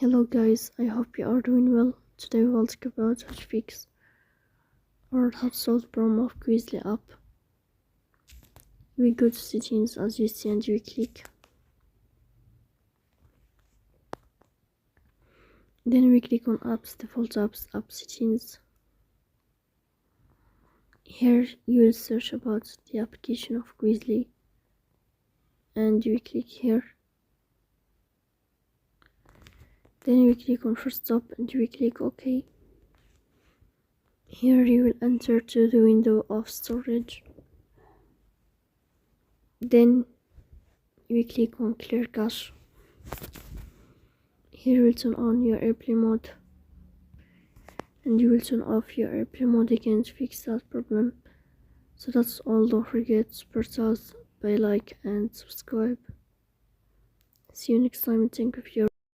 Hello guys, I hope you are doing well. Today we will talk about how to fix or how to solve the problem of Quizlet app. We go to settings as you see and we click. Then we click on apps, default apps, app settings. Here you will search about the application of Quizlet and you click here. Then you click on first stop and you click OK. Here you will enter to the window of storage. Then you click on clear cache. Here you will turn on your airplane mode and you will turn off your airplane mode again to fix that problem. So that's all. Don't forget to support us by like and subscribe. See you next time and thank you for your